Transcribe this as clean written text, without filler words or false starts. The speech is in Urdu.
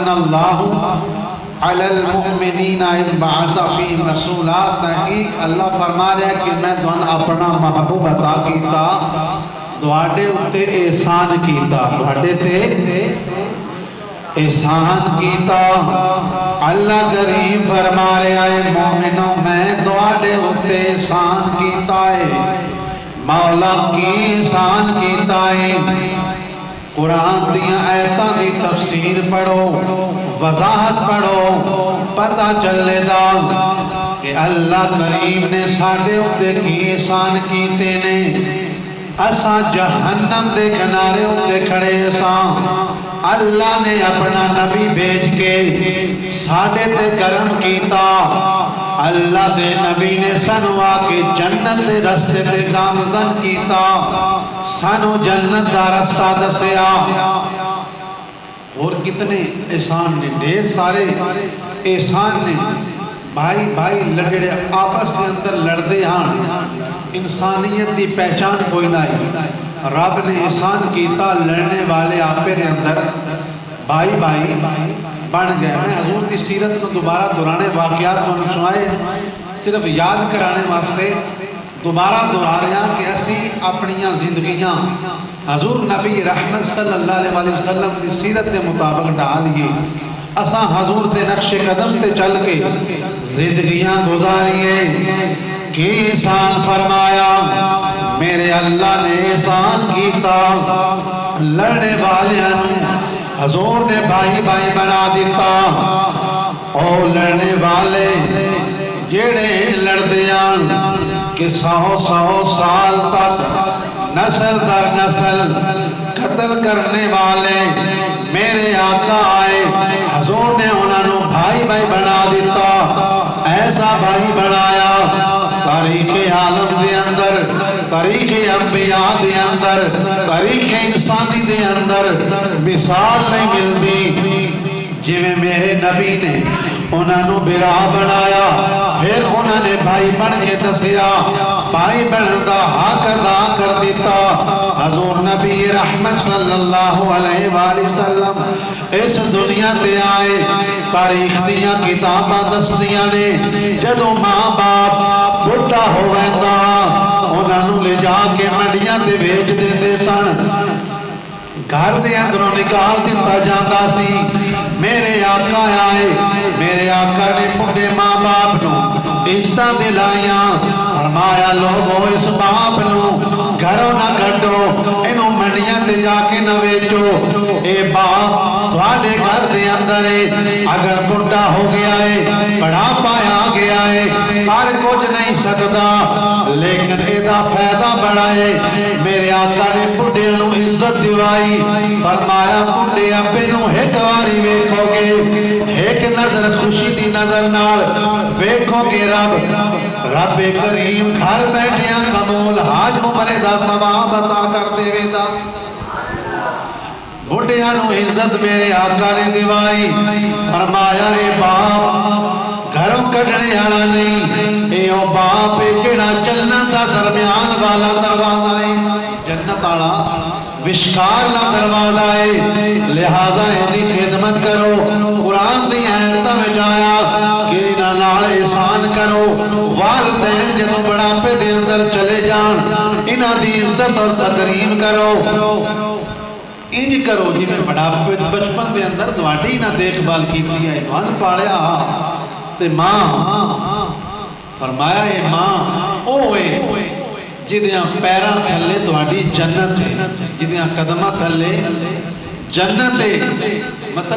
من اللہ علی المؤمنین اذ بعث فیہم رسولا، تحقیق اللہ فرما رہا ہے کہ میں تمہیں اپنا محبوب عطا کیتا، تواڈے اُتے احسان کیتا، تواڈے تے احسان کیتا۔ اللہ کریم فرما رہا ہے مومنوں میں تواڈے اُتے احسان کیتا ہے، مولا کی احسان کیتا ہے۔ قرآن دیاں آیتاں دی تفسیر پڑھو، وضاحت پڑھو، پتہ چلے دا کہ اللہ کریم نے ساڈے اُتے کی احسان کیتے نے۔ اساں جہنم دے کنارے اُتے کھڑے اساں، اللہ نے اپنا نبی بھیج کے ساڈے تے کرم کیتا۔ اللہ دے نبی نے سانو آ کے جنت دے رستے تے گامزن کیتا، سانو جنت دا رستہ دسیا۔ اور کتنے احسان نے، ڈھیر سارے احسان نے۔ بھائی بھائی لڑے آپس کے اندر لڑتے ہاں، انسانیت دی پہچان کوئی نہیں۔ رب نے احسان کیتا، لڑنے والے آپے نے اندر بھائی بھائی بن گئے۔ میں حضور کی سیرت کو دوبارہ دہرانے، واقعات کو سنائے صرف یاد کرانے واسطے دوبارہ دہرا رہے ہیں کہ اسی اپنیاں زندگیاں حضور نبی رحمت صلی اللہ علیہ وسلم کی سیرت کے مطابق ڈالیے، اساں حضور تے نقش قدم تے چل کے زندگیاں گزاریے۔ کہ احسان فرمایا میرے اللہ نے احسان کیتا، لڑنے والیاں حضور نے بھائی بھائی بنا دیتا۔ او لڑنے والے جڑے لڑدیاں کہ 100 سال تک نسل در نسل قتل کرنے والے میرے آقا آئے، حضور نے انہوں بھائی بھائی بنا دیتا۔ ایسا بھائی بنایا تاریخ عالم دے اندر، تاریخ انبیاء دے اندر، تاریخ انسانی دے اندر مثال نہیں ملتی۔ جی میں میرے نبی نے انہوں برا بنایا، پھر انہوں نے بھائی بن کے دسیا، بھائی بن دا حق ادا کر دیتا۔ حضور نبی رحمت صلی اللہ علیہ وآلہ وسلم اس دنیا تے آئے، تاریخ دیاں کتاباں دستیاں نے جدو ماں باپ بڑھا ہوئے دا انہوں لے جا کے منڈیاں تے بھیج دیتے سن، گھر دے اندروں نکال دیتا جاتا سی۔ میرے آقا آئے، میرے آقا نے بڑھے ماں باپ نو عزت دلائیاں، فرمایا لوگو اس باپ نو گھروں نہ گھٹو، انہوں منڈیاں تے جا کے نہ ویچو۔ اے باپ تھوڑے گھر دے اندر ہے، اگر بڑھا ہو گیا ہے، بڑھا پایا گیا ہے، کر کچھ نہیں سکتا، لیکن ایدہ فائدہ بڑھا ہے۔ میرے آقا نے بڑھے نو عزت دیوائی، فرمایا بڑھے اپنے نو ایک واری ویکھو گے، ایک نظر خوشی دی نظر نال ویکھو گے رب کریم گھر بیٹھیاں قبول حاج عمرے دا ثواب عطا کر دے ویدا۔ بڑھیاں نو عزت میرے آقا نے دیوائی، فرمایا اے باپ گھروں کٹنے آنا نہیں، اے او باپ جڑا جنت دا درمیان والا دروازہ ہے، جنت آلا وشکار لا دروازہ ہے، لہذا ایدی خدمت کرو۔ قرآن دی آیتہ میں جایا کہ انہاں نال احسان کرو، والدین جدو بڑھاپے دے اندر چلے جان انہاں دی عزت اور تکریم کرو۔ انج کرو جی میں بڑھاپے بچپن دے اندر تواڈی نہ دیکھ بھال کیتی ہے، تھان پالیا تے ماں، فرمایا اے ماں اوے جدیاں پیراں تھلے تواڈی جنت ہے، جدیاں قدماں تھلے جنت ہے۔ مطلب